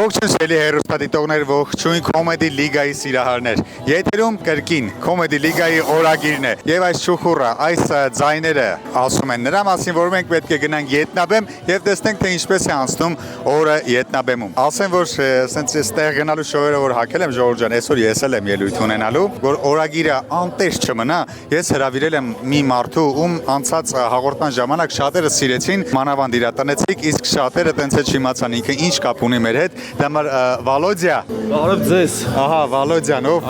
Ողջույն սիրելի հեռուստադիտողներ, ողջույն Comedy Liga-ի սիրահարներ։ Եթերում կրկին Comedy Liga-ի օրագիրն է։ Եվ այս շուխուրը, այս ձայները ասում են նրա մասին, որ մենք պետք է գնանք Ետնաբեմ եւ տեսնենք թե ինչպես է անցնում օրը Ետնաբեմում։ Ասեմ, որ սենց այստեղ գնալու շոուերը որ հակել եմ Ժողովուրդ ջան, այսօր ես էլ եմ ելույթ ունենալու, որ օրագիրը անտես չմնա։ Ես հրավիրել եմ մի մարդու, ում անցած հաղորդման ժամանակ շատերը սիրեցին, մանավանդ իրականացիկ, իսկ շատերը տենց է չիմացան ինքը ինչ կապ ունի մեր հետ։ Դամար Վալոդիա։ Բարև ձեզ։ Ահա Վալոդյան, ով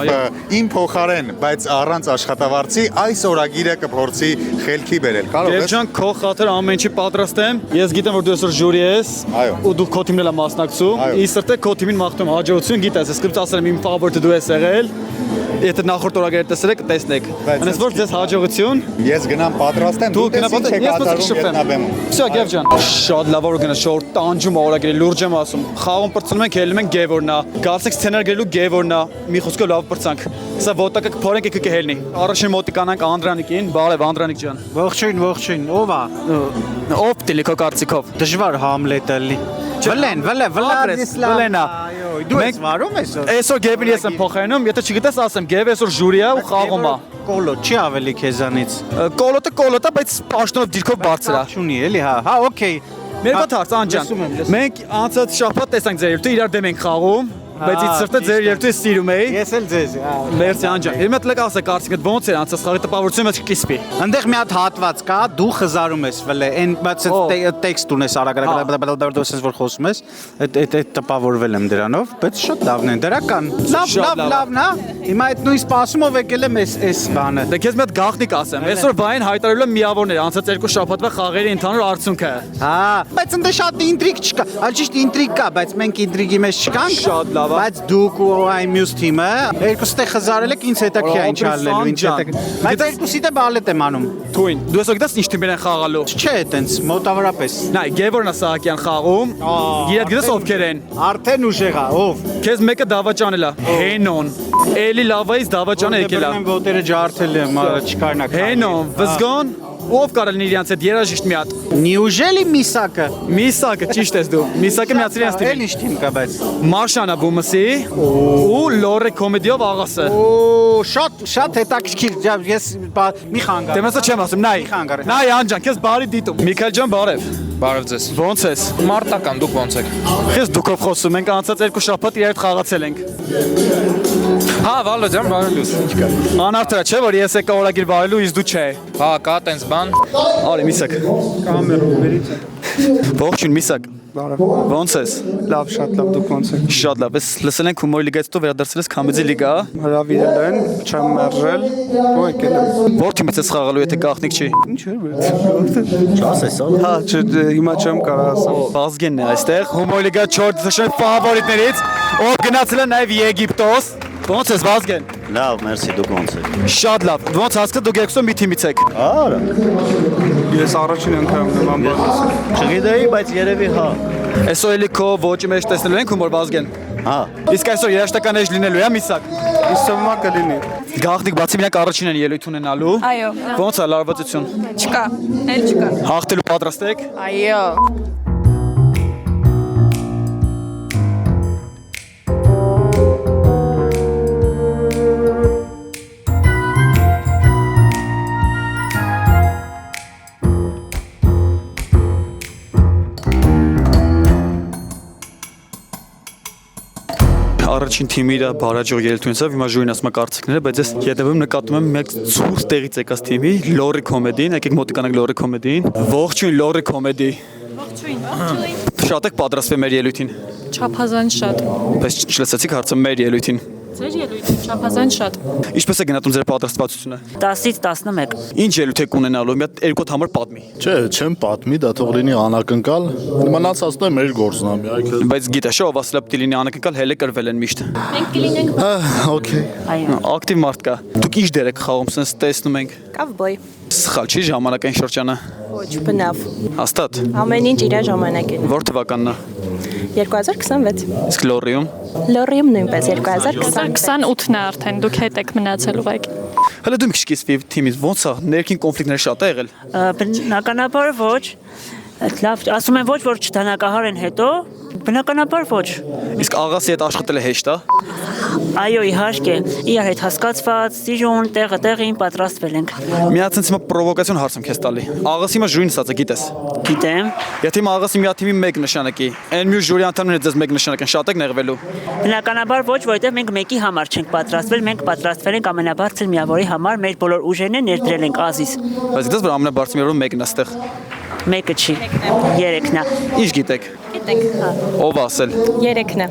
իմ փոխարեն, բայց առանց աշխատավարձի այս օրագիրը կփորձի խելքի բերել։ Կարող ես։ Գերջան, քո խաթր ամեն ինչի պատրաստ եմ։ Ես գիտեմ որ դու այսօր ժյուրի ես։ Ու դու քո թիմն էլ մասնակցում։ Իսկ սրտե քո թիմին մաղթում հաջողություն, գիտես, ես կրծած ասել եմ իմ ֆավորիտը դու ես եղել։ Եթե նախորդ օրագիրը տեսել եք, տեսնեք։ Այնպես որ ձեզ հաջողություն։ Ես գնամ պատրաստ եմ, դու գնաց եք կատարում Ետնաբեմում։ Всё, Գերջան։ Շատ լավ որ գնաց շորտ տանջում օրագիրը լուրջ եմ ասում։ Խաղում պրծնում ենք, ելնում ենք Գևորնա։ Գալցեք սցենար գրելու Գևորնա։ Մի խոսքով լավ պրծանք։ Սա ոտակը կփորենք եկեք կհելնի։ Առաջին մոտիկանանք Անդրանիկին, բարև Անդրանիկ ջան։ Ողջույն, ով է։ Ով դիլի քո կարծիքով։ Դժվար Համլետը լի։ Վլենա։ Դու ես վարում այսօր։ Այսօր Գևին ես եմ փոխարինում, եթե չգիտես ասեմ, Գևը այսօր ժյուրի է ու խաղում է։ Կոլոտ չի ավելի քեզանից։ Կոլոտը, բայց պաշտոնով դիրքով բարձր է։ Չունի էլի, հա, օքեյ։ Մերկոտ հարց անջան։ Մենք անցած շաբաթ տեսանք ձեր երթը, իրար դեմ ենք խաղում, բայց իդ սրտը ձեր երթը սիրում էի։ Ես էլ ձեզ։ Մերսի անջան։ Հիմա դուք ասեք կարծիքդ ոնց է անցած խաղի տպավորությունը մեջ կիսպի։ Այնտեղ մի հատ հատված կա, դու խզարում ես վլե, այն բայց տեքստ ունես արագ դուրս որ խոսում ես, այդ տպավորվել եմ դրանով, բայց շատ լավն է, դրական։ Լավն է։ Հիմա այդ նույն սպասումով եկել եմ այս բանը։ Դե քեզ մի հատ գաղտնիք ասեմ։ Այսօր բային հայտարարել եմ միավորներ, անցած երկու շաբաթվա խաղերի ընդհանուր արդյունքը։ Հա, բայց ընդ շատ ինտրիգ չկա։ Այլ ճիշտ ինտրիգ կա, բայց մենք ինտրիգի մեջ չկանք։ Շատ լավ։ Բայց դուք ու այն մյուս թիմը երկուստեղ խզարել եք, ինձ հետաքրքիր է ինչ ալնելու, ինչ հետաքրքիր։ Բայց երկուսիդ է բալետ եմ անում։ Թույն։ Դու այսօր գիտես ինչ թիմեր են խաղալու։ Չէ, այտենց մոտավորապես։ Նայ, Գևորնա Սահակյան խաղում։ Գիրատ գիտես ովքեր են։ Արդեն ուժեղ է, ով։ Քեզ մեկը դավաճանել է։ Հենոն։ Էլի լավայից դավաճանը եկել է։ Բերեմ ոտերը ջարդել եմ, չկարնակ։ Հենոն, Վզգոն, ով կարել իրենց հետ երաժիշտ մի հատ։ Նյուժելի Միսակը։ Միսակը ճիշտ ես դու։ Միսակը միացրի անց Էլ ինչ թիմ կա բայց։ Մարշանա Բումսի ու Լորե կոմեդիով աղասը։ Օ, շատ հետաքրքիր։ Ես մի խանգար։ Դե մասը չեմ ասում, նայ։ Նայ անջան, քեզ բարի դիտում։ Միքայել ջան, բարև։ Բարև ձեզ։ Ոնց ես։ Մարտական, դուք ոնց եք։ Քեզ դուքով խոսում ենք, անցած երկու շաբաթ իրար հետ խաղացել ենք։ Հա, Վալոդյան, բարև լույս, ինչ կա։ Անարդրա չէ, որ ես եկա օրագիր բարելու, իսկ դու չէ։ Հա, կա տենց բան։ Արի Միսակ։ Կամերով վերից։ Ողջույն Միսակ։ Բարև։ Ոնց ես։ Լավ, շատ լավ, դուք ոնց եք։ Շատ լավ, ես լսել ենք հումորի լիգայից հետո վերադարձել ես Comedy Liga։ Հրավիրել են, չեմ մերժել, ու եկել եմ։ Որ թիմից ես խաղալու, եթե գաղտնիք չի։ Ինչ է վերջ։ Չասես, հա, հիմա չեմ կարող ասեմ։ Վազգենն է այստեղ, հումորի լիգա 4 դաշնի ֆավորիտներից, ով գնացել է նաև Եգիպտոս։ Ոնց ես Վազգեն։ Լավ, մերսի, դուք ոնց եք։ Շատ լավ։ Ոնց հասկացա դուք երկուսը մի թիմից եք։ Արա։ Ես առաջին անգամ նման բան ասեմ։ Չգիտեի, բայց երևի հա։ Այսօր էլի քո ոճի մեջ տեսնելու ենք հումոր Վազգեն։ Հա։ Իսկ այսօր երաշտական էջ լինելու է Միսակ։ Իսովմա կլինի։ Գաղտնիք բացի միակ առաջին են ելույթ ունենալու։ Այո։ Ոնց է լարվածություն։ Չկա, էլ չկա։ Հաղթելու պատրաստ եք։ Այո։ Առաջին թիմը իր բարաջող ելույթունցավ, հիմա ժյուրին ասում է կարծիքները, բայց ես հետևում նկատում եմ մեկ ցուրտ տեղից եկած թիմի, Լորի կոմեդին, եկեք մոտիկանանք Լորի կոմեդին։ Ողջույն Լորի կոմեդի։ Ողջույն։ Շատ եք պատրաստվել մեր ելույթին։ Չափազանց շատ։ Բայց չլսեցիք հարցը մեր ելույթին։ Ձեր ելույթը չափազանց շատ։ Ինչպես է գնահատում ձեր պատրաստվածությունը։ 10-ից 11։ Ինչ ելույթ եք ունենալու, մի հատ երկու համար պատմի։ Չէ, չեմ պատմի, դա թող լինի անակնկալ։ Մնացածն է մեր գործն է, միայն։ Բայց գիտես, շո ավասլապ դիլինի անակնկալ հելը կրվել են միշտ։ Մենք կլինենք Okay։ Այո։ Ակտիվ մարդ կա։ Դուք ինչ դեր եք խաղում, sense տեսնում ենք։ Կավբոյ։ Սխալ չի ժամանակային շրջանը։ Ոչ, բնավ։ Հաստատ։ Ամեն ինչ իր ժամանակին։ Որ թվականն է։ 2026։ Իսկ Լորիում։ Լորիում նույնպես 2020։ 28-ն է արդեն, դուք հետ եք մնացել ուղղակի։ Հələ դու մի քիչ սկիզբի թիմից ո՞նց է ներքին կոնֆլիկտներ շատ է եղել։ Բնականաբար ոչ։ Լավ, ասում են ոչ, որ չդանակահար են հետո, Բնականաբար ոչ։ Իսկ աղասի հետ աշխատելը հեշտ է։ Այո, իհարկե, իր հետ հասկացված, սիրուն, տեղը տեղին պատրաստվել ենք։ Միացած հիմա պրովոկացիոն հարց եմ քեզ տալի։ Աղասի հիմա ժյուրին ստացա, գիտես։ Գիտեմ։ Եթե հիմա աղասի մի թիմի մեկ նշանակի, այն մյուս ժյուրի անդամները ձեզ մեկ նշանակ են, շատ եք նեղվելու։ Բնականաբար ոչ, որովհետև մենք մեկի համար չենք պատրաստվել, մենք պատրաստվել ենք ամենաբարձր միավորի համար, մեր բոլոր ուժերն ներդրել ենք Ազիզ։ Բայց գիտես, որ ամենաբարձր միավորը մեկն է ստեղ։ Մեկը չի, երեքն է։ Ինչ գիտեք։ Գիտենք, հա։ Ով ասել։ 3-ն է։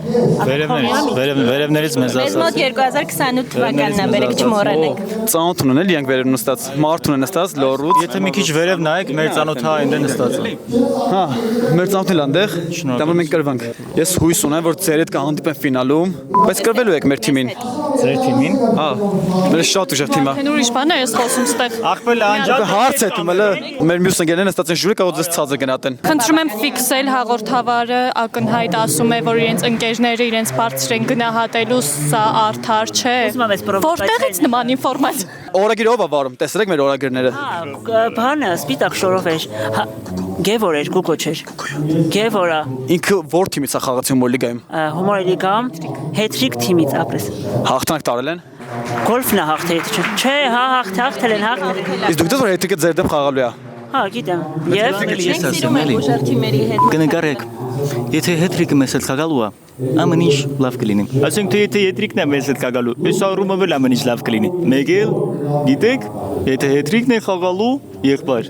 Վերևներից մեզ Մեզ մոտ 2028 թվականն է, բերեք չմոռանեք։ Ծանոթ ունեն էլ իրենք վերև նստած։ Մարդ ունեն նստած լորուց։ Եթե մի քիչ վերև նայեք, մեր ծանոթը այնտեղ նստած է։ Հա, մեր ծանոթն էլ այնտեղ։ Դա որ մենք կրվանք։ Ես հույս ունեմ, որ ձեր հետ կհանդիպեն ֆինալում, բայց կրվելու եք մեր թիմին։ Ձեր թիմին։ Հա, մեր շատ ուժեղ թիմը։ Թե ուրիշ բան է ես խոսում ստեղ։ Ախպել անջատ։ Հարց է դիմելը։ Մեր մյուս ընկերներն նստած են ժյուրի կարող ձեզ ցածը գնատեն։ Խնդրում եմ ֆիքսել հաղորդավարը ակնհայտ ասում է, որ իրենց ընկերները իրենց բարձր են գնահատելու, սա արդար չէ։ Ուզում եմ այս պրովոկացիա։ Որտեղից նման ինֆորմացիա։ Օրագիր ով է վարում։ Տեսրեք մեր օրագրները։ Բանը սպիտակ շորով էր։ Գևոր էր, Գուգո չէր։ Գևորա, Ինքը ո՞ր թիմից է խաղացի հումոր լիգայում։ հումոր լիգամ, հետրիկ թիմից ապրես։ Հաղթանակ տարել են։ Գոլֆն է հաղթել, չէ, հա, հաղթել են, հաղթել։ Իսկ դուք դες որ հետիկը ձեր դեմ խաղալու է։ Հա, գիտեմ։ Եվ Ես ասեմ էլի։ Ուժեղ թիմերի հետ։ Կնկարեք։ Եթե հետրիկը մեզ հետ խաղալու է, ամեն ինչ լավ կլինի։ Ասենք թե եթե հետրիկն է մեզ հետ խաղալու, այս առումը վել ամեն ինչ լավ կլինի։ Մեկ էլ գիտեք, եթե հետրիկն է խաղալու, եղբայր։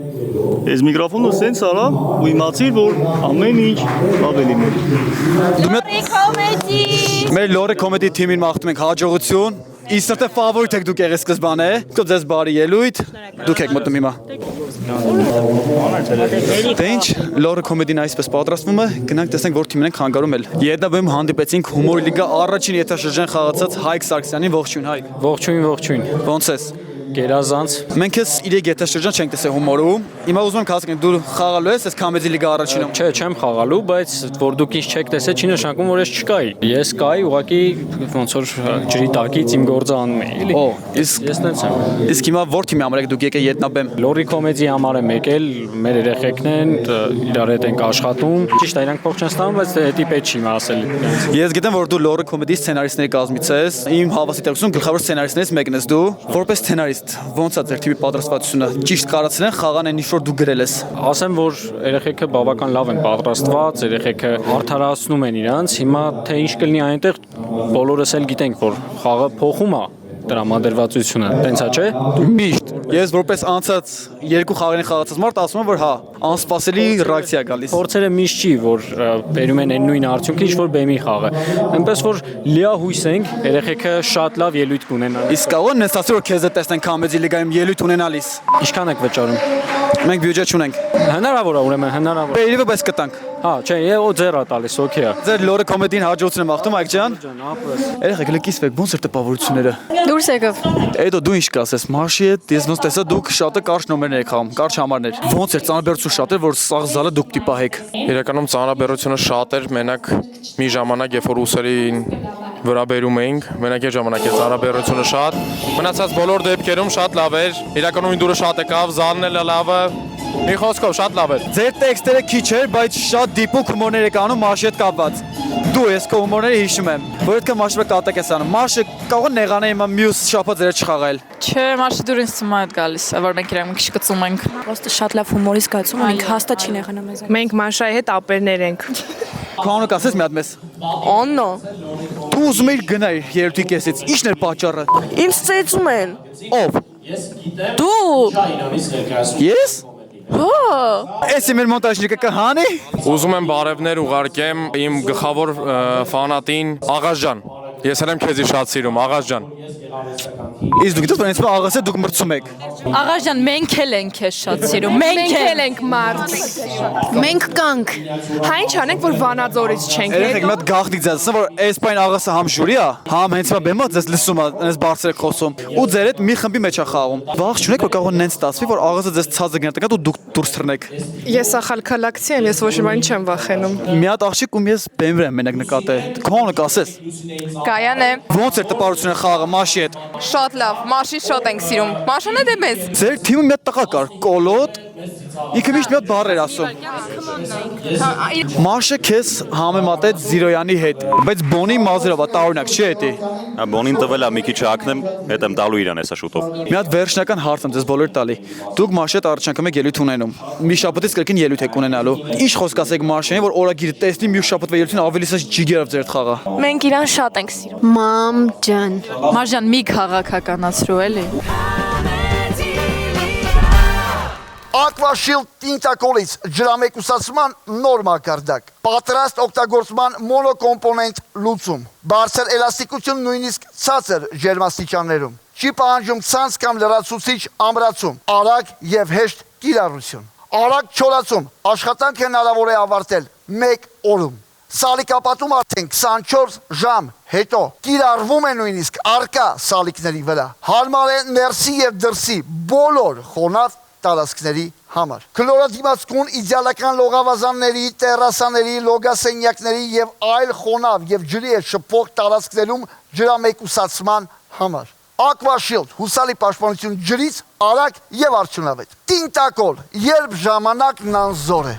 Այս միկրոֆոնը սենց արա ու իմացիր, որ ամեն ինչ լավ է լինելու։ Մեր լորը կոմեդի թիմին մաղթում ենք հաջողություն։ Իսկը ֆավորիտ եք դուք եղես սկզբանե։ Դուք ձեզ բարի ելույթ։ Դուք եք մտնում հիմա։ Դե ինչ, լորը կոմեդին այսպես պատրաստվում է, գնանք տեսնենք որ թիմն ենք հանգարում էլ։ Եդաբեմ հանդիպեցինք հումոր լիգա առաջին եթերաշրջան խաղացած Հայկ Սարգսյանին, ողջույն Հայկ։ Ողջույն։ Ոնց ես։ Գերազանց։ Մենք ես իրեք եթերաշրջան չենք տեսել հումորում։ Հիմա ուզում եմ հասկանալ դու խաղալու ես այս կոմեդի լիգա առաջինում։ Չէ, չեմ խաղալու, բայց որ դուք ինձ չեք տեսել, չի նշանակում, որ ես չկայի։ Ես կայի, ուղղակի ոնց որ ջրի տակից իմ գործը անում էի, էլի։ Օ, իսկ Ես նենց եմ։ իսկ հիմա որ թիմի համար եք դուք եկել ետնաբեմ։ Լորի կոմեդիի համար եմ եկել, մեր երեխեքն են, իրար հետ ենք աշխատում։ Ճիշտ է, իրանք փող չեն ստանում, բայց հետի պետք չի իմ ասել։ Ես գիտեմ որ դու լորը կոմեդի սցենարիստների կազմից ես։ Իմ հավասի տեղում գլխավոր սցենարիստներից մեկն ես դու։ Որպես սցենարիստ, ոնց է ձեր թիմի պատրաստվածությունը։ Ճիշտ կարացել են խաղան այն ինչ որ դու գրել ես։ Ասեմ, որ երեխեքը բավական լավ են պատրաստված, երեխեքը արդարացնում են իրանց։ Հիմա թե ինչ կլինի այնտեղ, բոլորս էլ գիտենք, որ խաղը փոխում է դրամադրվածությունը, տենց է, չէ։ Միշտ ես որպես անցած երկու խաղերին խաղացած մարդ ասում եմ որ հա, անսպասելի ռեակցիա գալիս։ Փորձերը միշտ չի, որ բերում են այն նույն արդյունքը, ինչ որ բեմի խաղը։ Այնպես որ լիահույս ենք, երեխեքը շատ լավ ելույթ կունենան։ Իսկ կարող են ասել որ քեզ տեսնեն կոմեդի լիգայում ելույթ ունենալիս։ Ինչքան եք վճարում։ Մենք բյուջետ չունենք։ Հնարավոր է, ուրեմն հնարավոր։ Բերիվը բայց կտանք։ Հա, չէ, եւ ու ձերա տալիս, օքեյ է։ Ձեր լորը կոմեդին հաջողություն եմ ախտում Այկ ջան։ Երեխեք լքիսվեք, ոնց էր տպավորությունները։ Դուրս եկավ։ Էդո դու ինչ կասես, Մարշի հետ ես ոնց տեսա դուք շատը կարճ նոմերներ եք խաղում, կարճ համարներ։ Ոնց էր ծանրաբերություն շատ էր, որ սաղ զալը դուք տիպահեք։ Իրականում ծանրաբերությունը շատ էր, մենակ մի ժամանակ, երբ որ ուսերին վրա բերում էինք, մենակ այդ ժամանակ է ծանրաբերությունը շատ։ Մնացած բոլոր դեպքերում շատ լավ էր։ Իրականում ինձ դուրը շատ եկավ, զալն էլ լավը։ Մի խոսքով շատ լավ էր։ Ձեր տեքստերը քիչ էր, բայց շատ դիպուկ հումորներ եք անում Մարշի հետ կապված։ Դու ես քո հումորները հիշում եմ, որ այդքան Մարշը կատակ ես անում։ Մարշը կարող է նեղանա հիմա մյուս շաբաթ ձերը չխաղալ։ Չէ, Մարշը դուր ինձ թվում է այդ գալիս, որ մենք իրենք մի քիչ կծում ենք։ Ոստը շատ լավ հումորի զգացում ունենք, հաստատ չի նեղանա մեզ։ Մենք Մարշայի հետ ապերներ ենք։ Քանո կասես մի հատ մեզ։ Աննո։ Դու ուզում ես գնալ երրորդի կեսից։ Ի՞նչն էր պատճառը։ Ինձ ծեծում են։ Ով։ Դու։ Ես։ Հա։ Էսի մեր մոնտաժնիկը կհանի։ Ուզում եմ բարևներ ուղարկեմ իմ գլխավոր ֆանատին Աղաս ջան։ Ես էլ եմ քեզի շատ սիրում, Աղաս ջան։ Իսկ դուք դուք ինձ աղասը դուք մրցում եք։ Աղաս ջան, մենք էլ ենք քեզ շատ սիրում։ Մենք էլ ենք մարդ։ Մենք կանք։ Հա ինչ անենք, որ Վանաձորից չենք Երեք մի հատ գաղտնիք ձեզ, ասեմ որ այս բան աղասը համ ժյուրի է, համ հենց մա բեմա ձեզ լսում է, այնպես բարձր եք խոսում։ Ու ձեր հետ մի խմբի մեջ է խաղում։ Վաղ չունեք որ կարող նենց ստացվի, որ աղասը ձեզ ցածը գնա ու դուք դուրս թռնեք։ Ես ախալքալակցի եմ, ես ոչ մի բան չեմ վախենում։ Մի հատ աղջիկ ում ես բեմ վրա եմ մենակ նկատել։ Քոնը կասես։ Կայան է։ Ոնց էր տպարությունը խաղը Մաշի հետ։ Շատ լավ, Մարշին շատ ենք սիրում։ Մարշան է դե մեզ։ Ձեր թիմը մի հատ տղա կար, Կոլոտ, Ինքը միշտ մի հատ բառ էր ասում։ Մաշը քեզ համեմատեց Զիրոյանի հետ, բայց Բոնի մազերով է տարօրինակ չի էտի։ Բոնին տվել է մի քիչ հակնեմ, հետ եմ տալու իրան հեսա շուտով։ Մի հատ վերջնական հարց եմ ձեզ բոլոր տալի։ Դուք Մաշի հետ առաջ անգամ եք ելույթ ունենում։ Մի շաբաթից կրկին ելույթ եք ունենալու։ Ինչ խոսք ասեք Մաշային, որ օրագիրը տեսնի մյուս շաբաթվա ելույթին ավելի սա ջիգերով ձեր խաղա։ Մենք իրան շատ ենք սիրում։ Մամ ջան։ Մարժան մի քաղաքականացրու էլի։ Aquashield տինտակոլից ջրամեկուսացման նոր մակարդակ, պատրաստ օգտագործման մոնոկոմպոնենտ լուծում, բարձր էլաստիկություն նույնիսկ ցածր ջերմաստիճաններում, չի պահանջում ցանց կամ լրացուցիչ ամրացում, արագ եւ հեշտ կիրառություն, արագ չորացում, աշխատանք հնարավոր է ավարտել 1 օրում, սալիկապատում արդեն 24 ժամ հետո, կիրառվում է նույնիսկ արկա սալիկների վրա, հարմար է ներսի եւ դրսի բոլոր խոնավ տարածքների համար։ Քլորադիմացկուն իդեալական լողավազանների, տերասաների, լոգասենյակների եւ այլ խոնավ եւ ջրի հետ շփող տարածքներում ջրամեկուսացման համար։ Aquashield հուսալի պաշտպանություն ջրից, արագ եւ արդյունավետ։ Տինտակոլ, երբ ժամանակն անզոր է։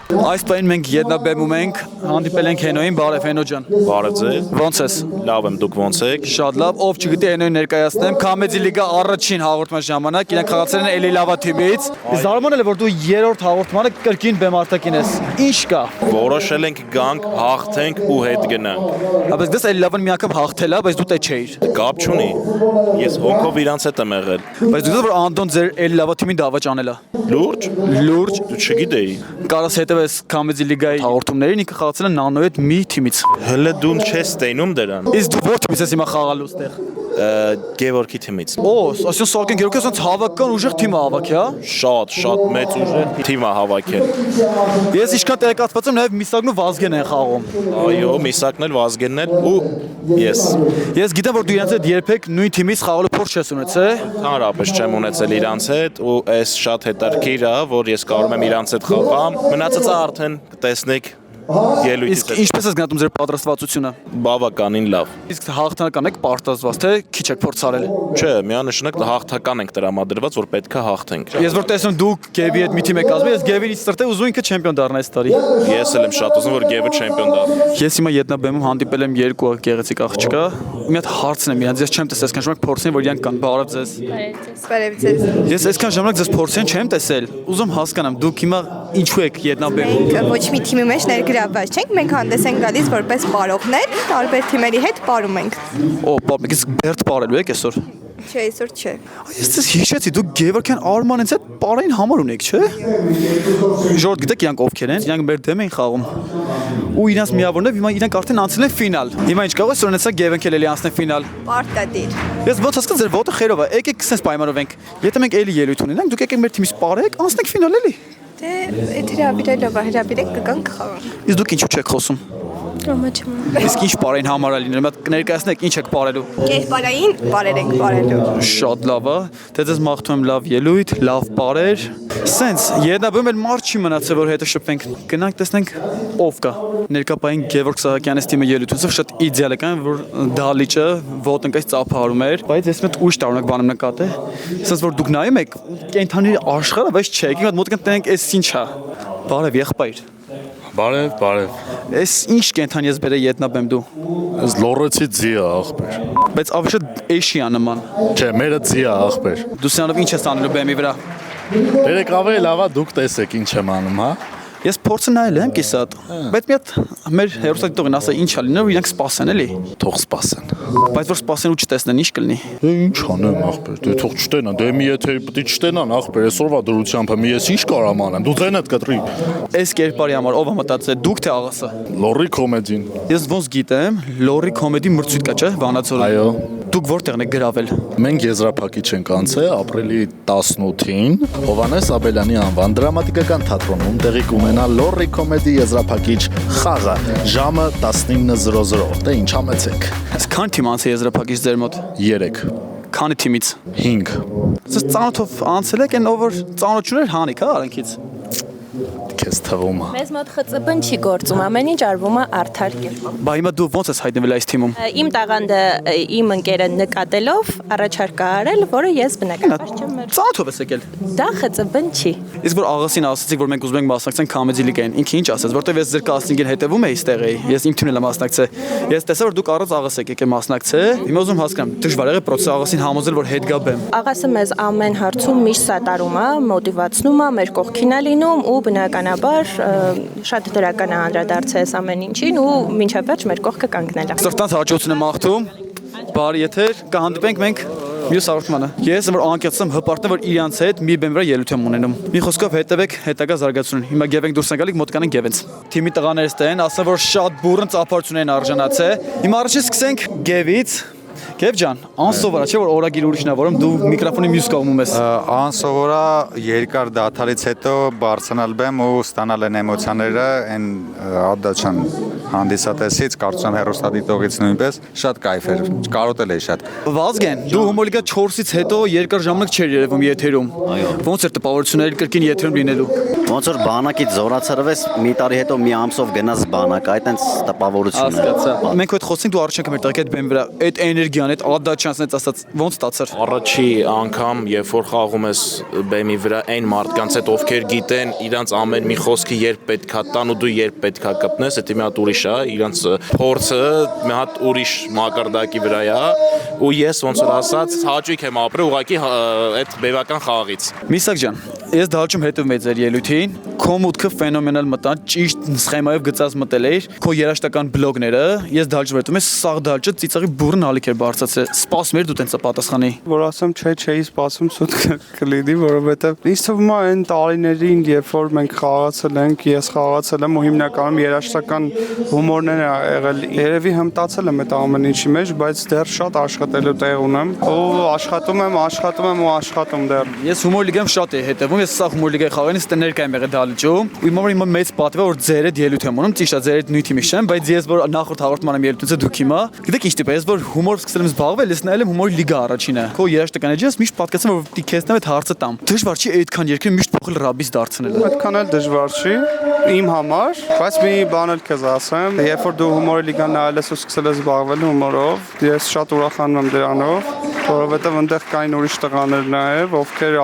Այս պայն մենք ետնաբեմում ենք, հանդիպել ենք Հենոյին, բարև Հենո ջան։ Բարև ձեզ։ Ոնց ես։ Լավ եմ, դուք ոնց եք։ Շատ լավ, ով չգիտի Հենոյին ներկայացնեմ, Comedy League-ը առաջին հաղորդման ժամանակ իրանք խաղացել են էլի լավա թիմից։ Զարմանալ է, որ դու երրորդ հաղորդմանը կրկին բեմարտակին ես։ Ինչ կա։ Որոշել ենք գանք, հաղթենք ու հետ գնանք։ Բայց դες էլի լավն մի անգամ հաղթել է, բայց դու տե չէիր։ Կապ չունի։ Ես հոգով իրանց հետ եմ եղել։ Բայց դու գիտես որ Անդոն ձեր էլի լավա թիմին դավաճ անել է։ Լուրջ։ Լուրջ։ Դու չգիտեի։ Կարաս հետևես Comedy League-ի հաղորդումներին, ինքը խաղացել է Նանոյի հետ մի թիմից։ Հələ դու չես տենում դրան։ Իսկ դու ո՞ր թիմից ես հիմա խաղալու ստեղ։ Գևորգի թիմից։ Ասեն Սարգսեն Գևորգյանը ասենց հավաքական ուժեղ թիմ է հավաքի, հա։ Շատ մեծ ուժեղ թիմ է հավաքել։ Ես ինչքան տեղեկացված եմ, նաև Միսակն ու Վազգեն են խաղում։ Այո, Միսակն էլ, Վազգենն էլ ու ես։ Ես գիտեմ, որ դու իրancs հետ երբեք նույն թիմից խաղալու փորձ չես ունեցել։ Հանրապես չեմ ունեցել իրանց հետ ու այս շատ հետաքրքիր է, որ ես կարող եմ իրանց հետ խաղամ։ Մնացածը արդեն կտեսնեք ելույթից։ Իսկ ինչպես ես գնահատում ձեր պատրաստվածությունը։ Բավականին լավ։ Իսկ հաղթական եք պարտազված, թե քիչ եք փորձարել։ Չէ, միանշանակ հաղթական ենք տրամադրված, որ պետքա հաղթենք։ Ես որ տեսնում դուք Գևի հետ մի թիմ եք կազմել, ես Գևից սրտե ուզում ինքը չեմպիոն դառնա այս տարի։ Ես էլ եմ շատ ուզում, որ Գևը չեմպիոն դառնա։ Ես հիմա ետնաբեմում հանդիպել եմ երկու գեղեցիկ աղջկա։ Մի հատ հարցն եմ իրանց, ես չեմ տեսել, այսքան ժամանակ փորձին, որ իրանք կան։ Բարև ձեզ։ Բարև ձեզ։ Ես այսքան ժամանակ ձեզ փորձին չեմ տեսել։ Ուզում հասկանամ, դուք հիմա ինչու եք ետնաբեմում։ Մենք ոչ մի թիմի մեջ ներգրավված չենք, մենք հանդես ենք գալիս որպես պարողներ, տարբեր թիմերի հետ պարում ենք։ Օ, պապիկ, իսկ Բերտ պարելու եք այսօր։ Չէ, այսօր չէ։ Ես ձեզ հիշեցի, դուք Գևորգյան Արմանից հետ պարային համար ունեք, չէ՞։ Ժողովուրդ գիտեք իրանք ովքեր են, իրանք մեր դեմ են խաղում։ Ու իրանց միավորներով հիմա իրանք արդեն անցել են ֆինալ։ Հիմա ինչ կարող է սրանեցա Գևորգել էլի անցնեն ֆինալ։ Պարտադիր։ Ես ոնց հասկացա ձեր ոտը խերով է։ Եկեք sense պայմանով ենք։ Եթե մենք էլի ելույթ ունենանք, դուք եկեք մեր թիմից պարեք, անցնենք ֆինալ էլի։ Դե այդ հրավիրելով է, հրավիրեք կգանք խաղանք։ Իսկ դուք ինչու չեք խոսում։ Ոմա չեմ։ Իսկ ինչ պարային համար է լինել, մատ ներկայացնեք ինչ եք պարելու։ Կերպարային բարեր ենք բարելու։ Շատ լավ է։ Դե ձեզ մաղթում եմ լավ ելույթ, լավ պարեր։ Սենց, ետնաբում էլ մարդ չի մնացել, որ հետը շփվենք։ Գնանք տեսնենք ով կա։ Ներկապային Գևորգ Սահակյանից թիմը ելույթունով շատ իդեալ է, որ Դալիճը ոտնկայից ծափարում էր, բայց ես մեծ ուշ տարօրինակ բան եմ նկատել։ Սենց որ դուք նայում եք կենթանի աշխարհը, բայց չեք, ինքդ մոտիկան տենենք էս ինչ է։ Բարև եղբայր։ Բարև։ Էս ինչ կենթանի ես բերե ետնաբեմ դու։ Ես լորեցի ձի է աղբեր։ Բայց ավելի էշիա նման։ Չէ, մերը ձի է աղբեր։ Դու սրանով ինչ ես անելու բեմի վրա։ Երեք ավելի լավ է դուք տեսեք ինչ եմ անում, հա։ Ես փորձը նայել եմ կիսատ, բայց մի հատ մեր հերոսատիտողին ասա ինչ ա լինել, որ իրանք սպասեն էլի։ Թող սպասեն։ Բայց որ սպասեն ու չտեսնեն, ինչ կլինի։ Դե ինչ անեմ աղբեր, դե թող չտենան, դե մի եթե պետք է չտենան աղբեր, այսօրվա դրությամբ եմ, ես ինչ կարամ անեմ, դու ձենդ կտրի։ Այս կերպարի համար ով է մտածել, դուք թե աղասը։ Լորի կոմեդին։ Ես ոնց գիտեմ, Լորի կոմեդի մրցույթ կա, չէ՞, Վանաձորում։ Այո։ Դուք որտեղն եք գրավել։ Մենք եզրափակիչ ենք անցել ապրիլի 18-ին Հովհաննես Աբելյանի անվան դրամատիկական թատրոնում տեղի կունենա Լորի կոմեդի եզրափակիչ խաղը ժամը 19:00։ Դե ինչ համեցեք։ Այս քանի թիմ անցել եզրափակիչ ձեր մոտ։ 3։ Քանի թիմից։ 5։ Ձեզ ծանոթով անցել եք, այն ով որ ծանոթ չուներ հանիք, հա, արանքից։ քեզ թվում։ Մեզ մոտ ԽԾԲ-ն չի գործում, ամեն ինչ արվում է արդար կերպով։ Բա հիմա դու ո՞նց ես հայտնվել այս թիմում։ Իմ տաղանդը իմ ընկերը նկատելով առաջարկ է արել, որը ես բնականաբար չեմ։ Ծանոթով ես եկել։ Դա ԽԾԲ-ն չի։ Իսկ որ աղասին ասացիք, որ մենք ուզում ենք մասնակցենք Comedy League-ին, ինքը ինչ ասաց, որտեվ ես ձեր կաստինգին հետևում էի այստեղ էի։ Ես իմ թիմն եմ մասնակցել։ Ես տեսա, որ դուք առանց աղաս եք եկել մասնակցել։ Հիմա ուզում հասկանամ, դժվար եղել պրոցեսը աղասին համոզել, որ հետ գա բեմ։ Աղասը մեզ ամեն հարցում միշտ սատարում է, մոտիվացնում է, մեր կողքին է լինում ու բնականաբար շատ դրական է անդրադարձել այս ամեն ինչին ու մինչև վերջ մեր կողքը կանգնել է։ Սրտանց հաջողություն եմ աղթում։ Բարի եթեր, կհանդիպենք մենք մյուս հաղորդմանը։ Ես որ անկեղծ եմ հպարտեմ, որ իրանց հետ մի բեմ վրա ելույթ եմ ունենում։ Մի խոսքով հետևեք հետագա զարգացումին։ Հիմա Գևենք դուրս եկալիք մոտկանանք Գևենց։ Թիմի տղաներս տեն, ասա որ շատ բուրըն ծափարություն են արժանացել։ Հիմա առաջ սկսենք Գևից։ Գև ջան, անսովոր է, չէ՞ որ օրագիր ուրիշն է, որում դու միկրոֆոնի մյուս կողմում ես։ Անսովոր է երկար դադարից հետո բարձրանալ բեմ ու ստանալ այն էմոցիաները, այն ադաչան հանդիսատեսից, կարծում եմ հեռուստադիտողից նույնպես շատ կայֆ էր, կարոտել էի շատ։ Վազգեն, դու Հումորլիգա 4-ից հետո երկար ժամանակ չէր երևում եթերում։ Ոնց էր տպավորությունները կրկին եթերում լինելու։ Ոնց որ բանակից զորացրվես, մի տարի հետո մի ամսով գնաս բանակ, այդ տպավորություն է։ Հասկացա։ Մենք հետ խոսենք դու առաջ եկել մեր տղեկ այդ բեմ վրա, այդ էներգիան, այդ ադաչանցն այդ ասած ոնց ստացար։ Առաջի անգամ, երբ որ խաղում ես բեմի վրա այն մարդկանց հետ, ովքեր գիտեն իրանց ամեն մի խոսքը երբ պետքա տան ու դու երբ պետքա կպնես, դա մի հատ ուրիշ է, իրանց փորձը մի հատ ուրիշ մակարդակի վրա է, ու ես ոնց որ ասած հաճույք եմ ապրել ուղղակի այդ բևական խաղից։ Միսակ ջան, ես դալչում հետևում եմ ձեր ելույթին, քո մուտքը ֆենոմենալ մտան, ճիշտ սխեմայով գծած մտել էիր, քո երաժշտական բլոգները, ես դալչում եմ, սաղ դալչը ծիծաղի բուրն հալիք էր բարձրացել, սպասում էր դու տենց պատասխանի։ Որ ասեմ չէի սպասում սուտ կլինի, որովհետև ինձ թվում է այն տարիներին, երբ որ մենք խաղացել ենք, ես խաղացել եմ ու հիմնականում երաժշտական հումորներ ա եղել, երևի հմտացել եմ այդ ամեն ինչի մեջ, բայց դեռ շատ աշխատելու տեղ ունեմ ու աշխատում եմ դեռ։ Ես Հումոր լիգայում շատ էի հետևում, ես սա Հումոր լիգայի խաղերից ներկա եմ եղել դալիճում, ու հիմա մեծ պատիվ է որ ձեր հետ ելույթ եմ ունում, ճիշտ է ձեր հետ նույն թիմի չեմ, բայց ես որ նախորդ հաղորդմանը ելույթից դուք հիմա, գիտեք ինչ տիպ է, ես որ հումոր սկսել եմ զբաղվել, ես նայել եմ Հումոր լիգա առաջինը։ Քո երաժշտական էջից միշտ պատկացեմ որ պիտի քեզ հետ հարցը տամ։ Դժվար չի այդքան երկրի միշտ փոխել ռաբիս դարձնելը։ Այդքան էլ դժվար չի իմ համար, բայց մի բան էլ քեզ ասեմ, երբ որ դու Հումոր լիգան նայել ես ու սկսել ես զբաղվել հումորով, ես շատ ուրախանում եմ դրանով, որովհետև այնտեղ կային ուրիշ տղաներ նաև, ովքեր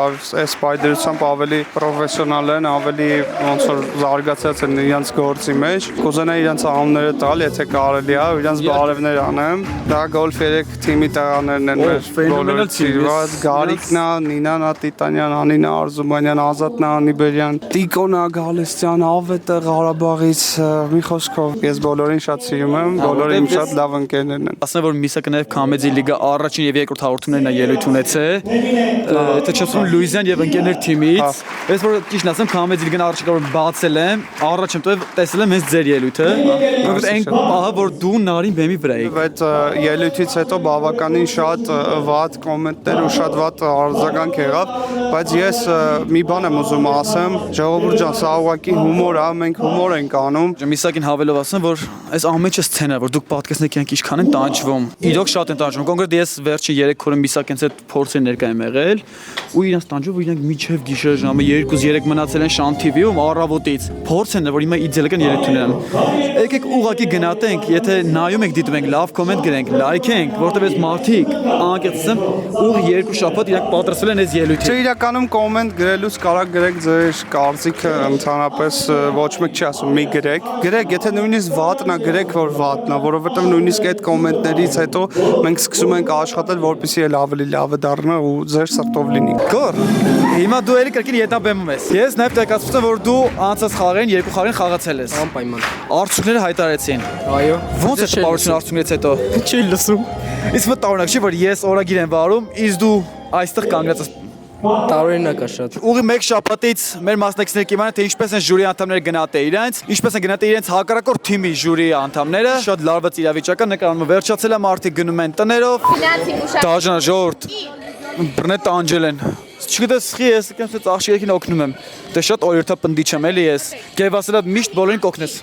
այս պայդրությամբ ավելի պրոֆեսիոնալ են, ավելի ոնց որ զարգացած են իրենց գործի մեջ։ Կուզենայի իրենց անունները տալ, եթե կարելի է, իրենց բարևներ անեմ։ Դա Golf 3 թիմի տղաներն են մեր բոլորի ծիրված, Գարիկն է, Նինան Տիտանյան, Անինա Արզումանյան, Ազատ Նանիբերյան, Տիկոնա Գալստյան, Ավետը Ղարաբաղից, մի խոսքով ես բոլորին շատ սիրում եմ, բոլորը իմ շատ լավ ընկերներն են։ Ասեմ որ Միսակը նաև Comedy League-ը առաջին եւ երկրորդ հաղորդումներն է ելույթ ունեցել, եթե չասում Լուիզիան եւ ընկերներ թիմից։ Ես որ ճիշտ ասեմ Comedy League-ն առաջին որ բացել եմ, առաջ եմ տեսել եմ հենց ձեր ելույթը, որովհետեւ այն պահը որ դու նարին բեմի վրա եք։ Բայց ելույթից հետո բավականին շատ վատ կոմենտներ ու շատ վատ արձագանք եղավ, բայց ես մի բան եմ ուզում ասեմ, ժողովուրդ ջան, սա ուղղակի հումոր է, մենք հումոր ենք անում։ Միսակին հավելով ասեմ, որ այս ամեն ինչը սցենա, որ դուք պատկերացնեք յանք ինչքան են տանջվում։ Իրոք շատ են տանջվում։ Կոնկրետ ես վերջի 3 օրը Միսակից հետ փորձեր ներկա եմ եղել, ու իրենց տանջում, որ իրենք միջև գիշեր ժամը 2-3 մնացել են Շան TV-ում առավոտից։ Փորձ են, որ հիմա իդեալական ելույթ ունենան։ Եկեք ուղղակի գնահատենք, եթե նայում եք, դիտում եք, լավ կոմենտ գրենք, լայքենք, որտեղ այս մարդիկ անկեղծեմ ուղ 2 շաբաթ իրենք պատրաստվել են այս ելույթին։ Չէ, իրականում կոմենտ գրելուց կարող գրեք ձեր կարծիքը, ընդհանրապես ոչ մեկ չի ասում մի գրեք, եթե նույնիսկ վատն է, գրեք որ վատն է, որովհետև նույնիսկ այդ կոմենտներից հետո մենք սկսում ենք աշխատել, որպեսզի էլ ավելի լավը դառնա ու ձեր սրտով լինի։ Գոր։ Հիմա դու էլի կրկին ետաբեմում ես։ Ես նաև տեղեկացնում եմ, որ դու անցած խաղերին 2 խաղերին խաղացել ես։ Անպայման։ Արդյունքները հայտարարեցին։ Այո։ Ո՞նց է տպավորությունը արդյունքներից հետո։ Չի լսում։ Իսկ մտավորնակ չի, որ ես օրագիր եմ վարում, իսկ դու այստեղ կանգնած ես։ Տարօրինակ է շատ։ Ուղի մեկ շաբաթից մեր մասնակիցները կիմանան թե ինչպես են ժյուրի անդամները գնահատել իրենց, ինչպես են գնահատել իրենց հակառակորդ թիմի ժյուրի անդամները։ Շատ լարված իրավիճակ է, նկարահանումը վերջացել է, մարդիկ գնում են տներով։ Դաժան ժողովուրդ բռնետ տանջել են։ Չգիտես սխի ես եկեմ ցած աղջիկին օգնում եմ։ Դե շատ օրյուրթա պնդիչ եմ էլի ես։ Գեվ ասելա միշտ բոլորին կօգնես։